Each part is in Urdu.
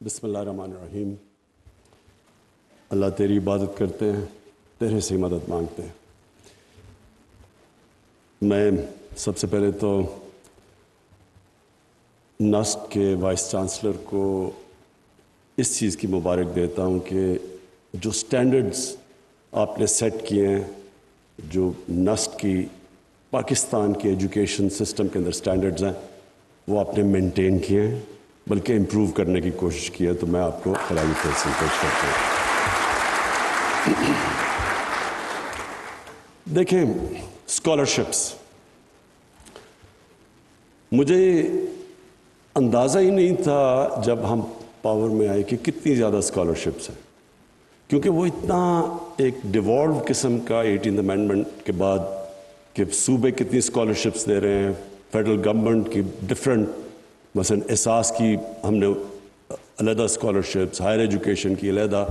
بسم اللہ الرحمن الرحیم۔ اللہ تیری عبادت کرتے ہیں، تیرے سے مدد مانگتے ہیں۔ میں سب سے پہلے تو نسٹ کے وائس چانسلر کو اس چیز کی مبارک دیتا ہوں کہ جو سٹینڈرڈز آپ نے سیٹ کیے ہیں، جو نسٹ کی پاکستان کے ایجوکیشن سسٹم کے اندر سٹینڈرڈز ہیں، وہ آپ نے مینٹین کیے ہیں، بلکہ امپروو کرنے کی کوشش کی ہے، تو میں آپ کو خراج تحسین پیش کرتا ہوں۔ دیکھیں، اسکالرشپس، مجھے اندازہ ہی نہیں تھا جب ہم پاور میں آئے کہ کتنی زیادہ اسکالرشپس ہیں، کیونکہ وہ اتنا ایک ڈیوالو قسم کا 18th امینڈمنٹ کے بعد کہ صوبے کتنی اسکالرشپس دے رہے ہیں، فیڈرل گورنمنٹ کی ڈفرینٹ، مثلا احساس کی ہم نے علیحدہ اسکالرشپس، ہائر ایجوکیشن کی علیحدہ،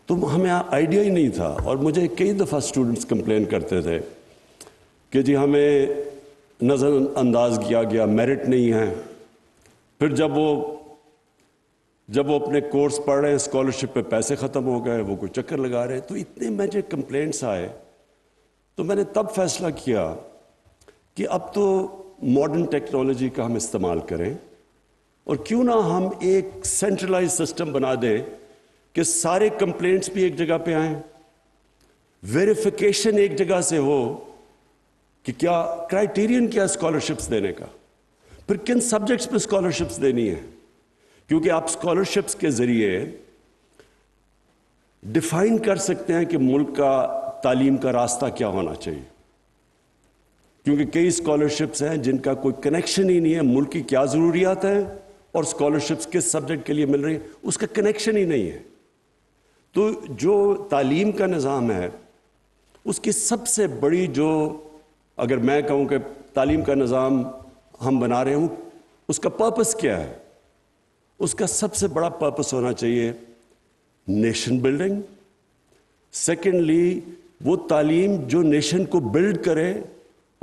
تو ہمیں آئیڈیا ہی نہیں تھا۔ اور مجھے کئی دفعہ اسٹوڈنٹس کمپلین کرتے تھے کہ جی ہمیں نظر انداز کیا گیا، میرٹ نہیں ہے۔ پھر جب وہ اپنے کورس پڑھ رہے ہیں، اسکالرشپ پہ پیسے ختم ہو گئے، وہ کوئی چکر لگا رہے ہیں، تو اتنے مجھے کمپلینٹس آئے، تو میں نے تب فیصلہ کیا کہ اب تو ماڈرن ٹیکنالوجی کا ہم استعمال کریں، اور کیوں نہ ہم ایک سینٹرلائز سسٹم بنا دیں کہ سارے کمپلینٹس بھی ایک جگہ پہ آئیں، ویریفیکیشن ایک جگہ سے ہو کہ کیا کرائیٹیرین کیا اسکالرشپس دینے کا، پھر کن سبجیکٹس پہ اسکالرشپس دینی ہے، کیونکہ آپ اسکالرشپس کے ذریعے ڈیفائن کر سکتے ہیں کہ ملک کا تعلیم کا راستہ کیا ہونا چاہیے۔ کیونکہ کئی اسکالرشپس ہیں جن کا کوئی کنیکشن ہی نہیں ہے، ملک کی کیا ضروریات ہیں اور اسکالرشپس کس سبجیکٹ کے لیے مل رہی ہیں، اس کا کنیکشن ہی نہیں ہے۔ تو جو تعلیم کا نظام ہے، اس کی سب سے بڑی، جو اگر میں کہوں کہ تعلیم کا نظام ہم بنا رہے ہوں، اس کا پرپس کیا ہے؟ اس کا سب سے بڑا پرپس ہونا چاہیے نیشن بلڈنگ۔ سیکنڈلی، وہ تعلیم جو نیشن کو بلڈ کرے،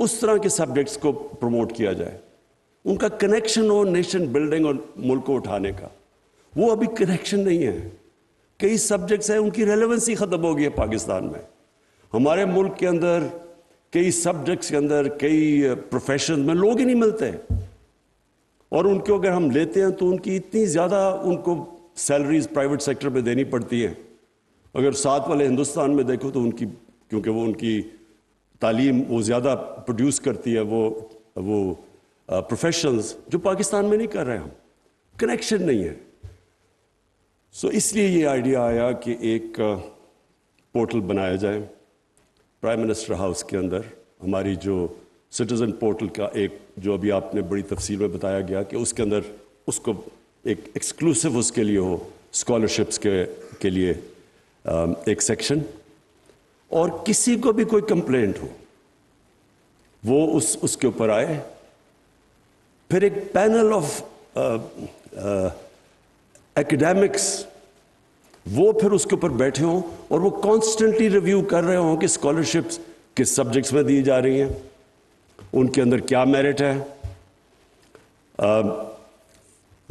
اس طرح کے سبجیکٹس کو پروموٹ کیا جائے، ان کا کنیکشن ہو نیشن بلڈنگ اور ملک کو اٹھانے کا۔ وہ ابھی کنیکشن نہیں ہے۔ کئی سبجیکٹس ہیں، ان کی ریلیونسی ختم ہو گئی ہے پاکستان میں۔ ہمارے ملک کے اندر کئی سبجیکٹس کے اندر، کئی پروفیشن میں لوگ ہی نہیں ملتے، اور ان کو اگر ہم لیتے ہیں تو ان کی اتنی زیادہ ان کو سیلریز پرائیویٹ سیکٹر میں دینی پڑتی ہیں۔ اگر ساتھ والے ہندوستان میں دیکھو تو ان کی، کیونکہ وہ ان کی تعلیم وہ زیادہ پروڈیوس کرتی ہے، وہ پروفیشنلز جو پاکستان میں نہیں کر رہے، ہم کنیکشن نہیں ہے۔ سو اس لیے یہ آئیڈیا آیا کہ ایک پورٹل بنایا جائے پرائم منسٹر ہاؤس کے اندر، ہماری جو سٹیزن پورٹل کا ایک، جو ابھی آپ نے بڑی تفصیل میں بتایا گیا کہ اس کے اندر اس کو ایک ایکسکلوسیو اس کے لیے ہو، اسکالرشپس کے لیے ایک سیکشن، اور کسی کو بھی کوئی کمپلینٹ ہو وہ اس کے اوپر آئے، پھر ایک پینل آف ایکڈیمکس وہ پھر اس کے اوپر بیٹھے ہوں، اور وہ کانسٹنٹلی ریویو کر رہے ہوں کہ اسکالرشپس کس سبجیکٹس میں دی جا رہی ہیں، ان کے اندر کیا میرٹ ہے،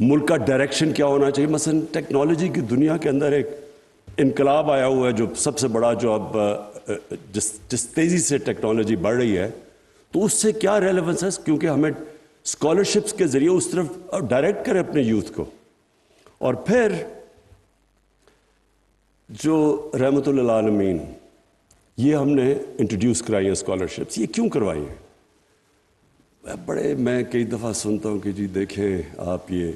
ملک کا ڈائریکشن کیا ہونا چاہیے۔ مثلا ٹیکنالوجی کی دنیا کے اندر ایک انقلاب آیا ہوا ہے، جو سب سے بڑا، جو اب جس تیزی سے ٹیکنالوجی بڑھ رہی ہے، تو اس سے کیا ریلیونس ہے، کیونکہ ہمیں اسکالرشپس کے ذریعے اس طرف ڈائریکٹ کریں اپنے یوتھ کو۔ اور پھر جو رحمت للعالمین، یہ ہم نے انٹروڈیوس کرائی ہیں اسکالرشپس۔ یہ کیوں کروائی ہیں؟ میں کئی دفعہ سنتا ہوں کہ جی دیکھیں آپ، یہ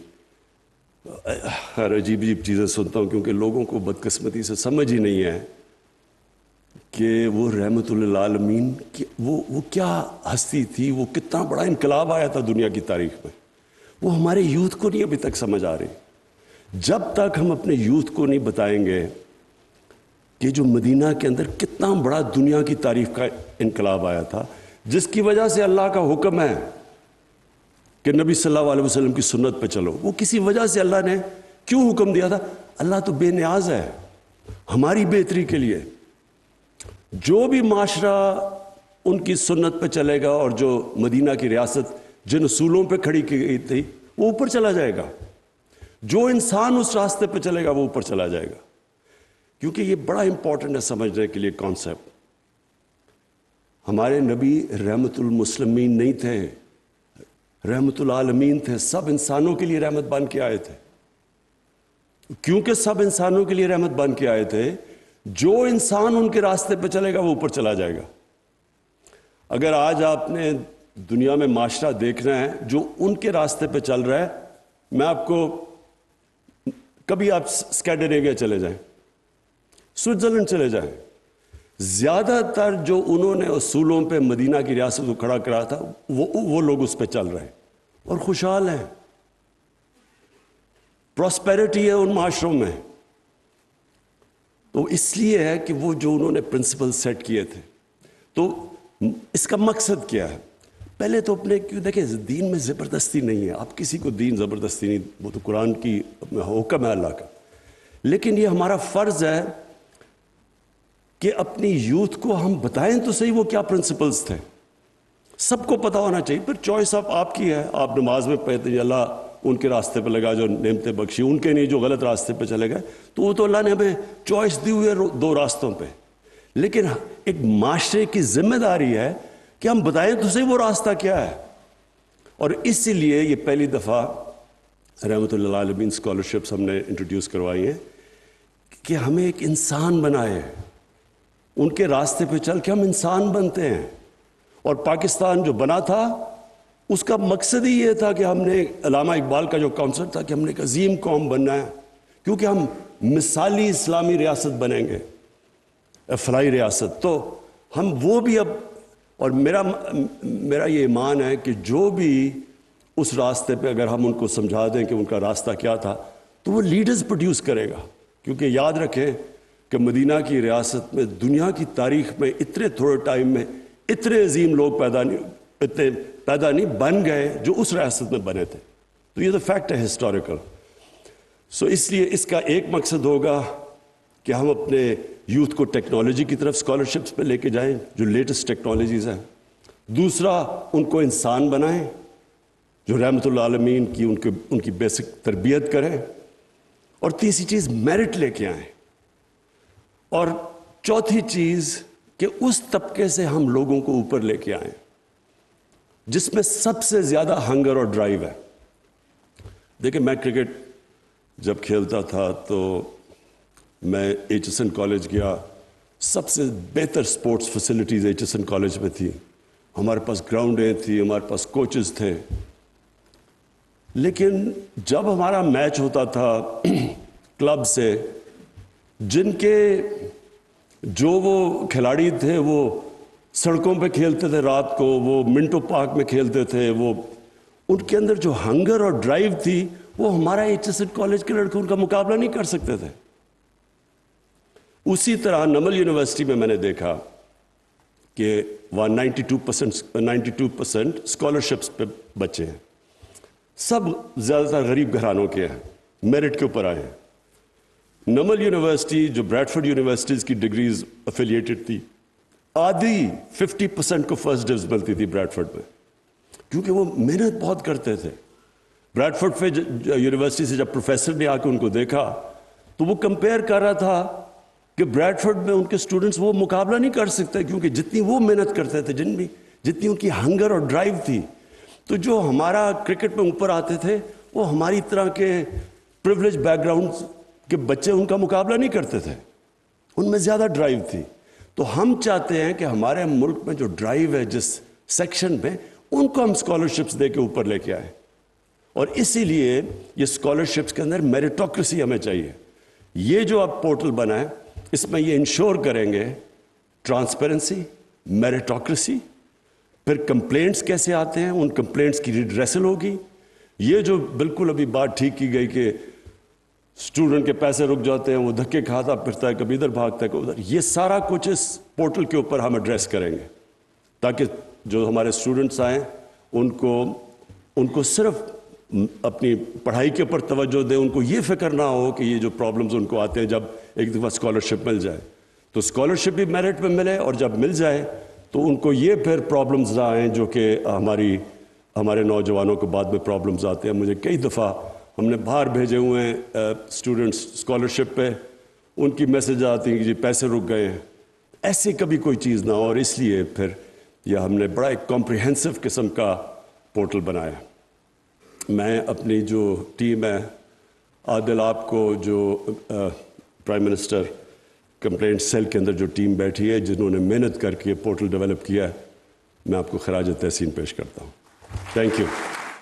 ہر عجیب چیزیں سنتا ہوں، کیونکہ لوگوں کو بدقسمتی سے سمجھ ہی نہیں ہے کہ وہ رحمت للعالمین کی وہ کیا ہستی تھی، وہ کتنا بڑا انقلاب آیا تھا دنیا کی تاریخ میں۔ وہ ہمارے یوتھ کو نہیں ابھی تک سمجھ آ رہی۔ جب تک ہم اپنے یوتھ کو نہیں بتائیں گے کہ جو مدینہ کے اندر کتنا بڑا دنیا کی تاریخ کا انقلاب آیا تھا، جس کی وجہ سے اللہ کا حکم ہے کہ نبی صلی اللہ علیہ وسلم کی سنت پہ چلو، وہ کسی وجہ سے اللہ نے کیوں حکم دیا تھا؟ اللہ تو بے نیاز ہے ہماری بہتری کے لیے۔ جو بھی معاشرہ ان کی سنت پہ چلے گا، اور جو مدینہ کی ریاست جن اصولوں پہ کھڑی کی گئی تھی، وہ اوپر چلا جائے گا۔ جو انسان اس راستے پہ چلے گا وہ اوپر چلا جائے گا. کیونکہ یہ بڑا امپورٹنٹ ہے سمجھنے کے لیے کانسیپٹ. ہمارے نبی رحمت المسلمین نہیں تھے, رحمت العالمین تھے. سب انسانوں کے لیے رحمت بن کے آئے تھے. کیونکہ سب انسانوں کے لیے رحمت بن کے آئے تھے, جو انسان ان کے راستے پہ چلے گا وہ اوپر چلا جائے گا. اگر آج آپ نے دنیا میں معاشرہ دیکھنا ہے جو ان کے راستے پہ چل رہا ہے, میں آپ کو, کبھی آپ اسکینڈینیویا چلے جائیں, سوئٹزرلینڈ چلے جائیں, زیادہ تر جو انہوں نے اصولوں پہ مدینہ کی ریاست کو کھڑا کرا تھا وہ لوگ اس پہ چل رہے ہیں اور خوشحال ہیں. پراسپیرٹی ہے ان معاشروں میں. تو اس لیے ہے کہ وہ جو انہوں نے پرنسپل سیٹ کیے تھے. تو اس کا مقصد کیا ہے؟ پہلے تو اپنے, کیوں دیکھیں دین میں زبردستی نہیں ہے, آپ کسی کو دین زبردستی نہیں, وہ تو قرآن کی حکم ہے اللہ کا. لیکن یہ ہمارا فرض ہے کہ اپنی یوتھ کو ہم بتائیں تو صحیح وہ کیا پرنسپلز تھے. سب کو پتہ ہونا چاہیے. پھر چوائس آپ کی ہے. آپ نماز میں پڑھتے ہیں اللہ ان کے راستے پہ لگا جو نعمتیں بخشی, ان کے نہیں جو غلط راستے پہ چلے گئے. تو وہ تو اللہ نے ہمیں چوائس دی ہوئی ہے دو راستوں پہ. لیکن ایک معاشرے کی ذمہ داری ہے کہ ہم بتائیں تو صحیح وہ راستہ کیا ہے. اور اسی لیے یہ پہلی دفعہ رحمت اللہ عالمین اسکالرشپس ہم نے انٹروڈیوس کروائی ہیں کہ ہمیں ایک انسان بنائے. ان کے راستے پہ چل کے ہم انسان بنتے ہیں. اور پاکستان جو بنا تھا اس کا مقصد ہی یہ تھا کہ ہم نے, علامہ اقبال کا جو کانسیپٹ تھا کہ ہم نے ایک عظیم قوم بننا ہے, کیونکہ ہم مثالی اسلامی ریاست بنیں گے, فلاحی ریاست. تو ہم وہ بھی اب, اور میرا یہ ایمان ہے کہ جو بھی اس راستے پہ اگر ہم ان کو سمجھا دیں کہ ان کا راستہ کیا تھا تو وہ لیڈرز پروڈیوس کرے گا. کیونکہ یاد رکھیں کہ مدینہ کی ریاست میں دنیا کی تاریخ میں اتنے تھوڑے ٹائم میں اتنے عظیم لوگ پیدا نہیں بن گئے جو اس ریاست میں بنے تھے. تو یہ تو فیکٹ ہے ہسٹوریکل. سو اس لیے اس کا ایک مقصد ہوگا کہ ہم اپنے یوتھ کو ٹیکنالوجی کی طرف اسکالرشپس پہ لے کے جائیں جو لیٹسٹ ٹیکنالوجیز ہیں. دوسرا ان کو انسان بنائیں جو رحمت اللہ عالمین کی ان کی بیسک تربیت کریں. اور تیسری چیز میرٹ لے کے آئیں. اور چوتھی چیز کہ اس طبقے سے ہم لوگوں کو اوپر لے کے آئیں جس میں سب سے زیادہ ہنگر اور ڈرائیو ہے. دیکھیں میں کرکٹ جب کھیلتا تھا تو میں ایچ ایس این کالج گیا. سب سے بہتر sports facilities H S N college میں تھی. ہمارے پاس گراؤنڈیں تھیں, ہمارے پاس کوچز تھے. لیکن جب ہمارا میچ ہوتا تھا کلب سے, جن کے جو وہ کھلاڑی تھے وہ سڑکوں پہ کھیلتے تھے, رات کو وہ منٹو پارک میں کھیلتے تھے, وہ ان کے اندر جو ہنگر اور ڈرائیو تھی وہ ہمارا ایچ ایس این کالج کے لڑکے ان کا مقابلہ نہیں کر سکتے تھے. اسی طرح نمل یونیورسٹی میں میں نے دیکھا کہ وہاں 92% اسکالرشپس پہ بچے ہیں. سب زیادہ تر غریب گھرانوں کے ہیں, میرٹ کے اوپر آئے ہیں. نمل یونیورسٹی جو بریڈفورڈ یونیورسٹیز کی ڈگریز افیلیٹڈ تھی, آدھی 50% کو فرسٹ ڈیوز ملتی تھی بریڈفورڈ میں, کیونکہ وہ محنت بہت کرتے تھے. بریڈفورڈ پہ یونیورسٹی سے جب پروفیسر نے آ کے ان کو دیکھا تو وہ کمپیئر کر رہا تھا کہ بریڈفورڈ میں ان کے اسٹوڈنٹس وہ مقابلہ نہیں کر سکتے کیونکہ جتنی وہ محنت کرتے تھے, جتنی ان کی ہنگر اور ڈرائیو تھی. تو جو ہمارا کرکٹ میں اوپر آتے تھے وہ ہماری طرح کے پریولیج بیک گراؤنڈ کے بچے ان کا مقابلہ نہیں کرتے تھے, ان میں زیادہ ڈرائیو تھی. تو ہم چاہتے ہیں کہ ہمارے ملک میں جو ڈرائیو ہے جس سیکشن میں, ان کو ہم اسکالرشپس دے کے اوپر لے کے آئیں. اور اسی لیے یہ اسکالرشپس کے اندر میریٹوکریسی ہمیں چاہیے. یہ جو اب پورٹل بنا ہے اس میں یہ انشور کریں گے ٹرانسپیرنسی, میریٹوکریسی, پھر کمپلینٹس کیسے آتے ہیں ان کمپلینٹس کی ریڈریسل ہوگی. یہ جو بالکل ابھی بات ٹھیک کی گئی کہ اسٹوڈنٹ کے پیسے رک جاتے ہیں, وہ دھکے کھاتا پھرتا ہے, کبھی ادھر بھاگتا ہے کبھی ادھر, یہ سارا کچھ اس پورٹل کے اوپر ہم ایڈریس کریں گے تاکہ جو ہمارے اسٹوڈنٹس آئیں ان کو صرف اپنی پڑھائی کے اوپر توجہ دیں. ان کو یہ فکر نہ ہو کہ یہ جو پرابلمز ان کو آتے ہیں جب ایک دفعہ اسکالرشپ مل جائے تو اسکالرشپ بھی میرٹ میں ملے, اور جب مل جائے تو ان کو یہ پھر پرابلمز نہ آئیں جو کہ ہمارے نوجوانوں کو بعد میں پرابلمز آتے ہیں. مجھے کئی دفعہ ہم نے باہر بھیجے ہوئے ہیں اسٹوڈنٹس اسکالرشپ پہ، ان کی میسج آتی ہیں کہ جی پیسے رک گئے ہیں. ایسی کبھی کوئی چیز نہ ہو، اور اس لیے پھر یہ ہم نے بڑا ایک کمپریہنسو قسم کا پورٹل بنایا. میں اپنی جو ٹیم ہے، عادل آپ کو جو پرائم منسٹر کمپلینٹ سیل کے اندر جو ٹیم بیٹھی ہے جنہوں نے محنت کر کے پورٹل ڈیولپ کیا ہے، میں آپ کو خراج تحسین پیش کرتا ہوں. Thank you.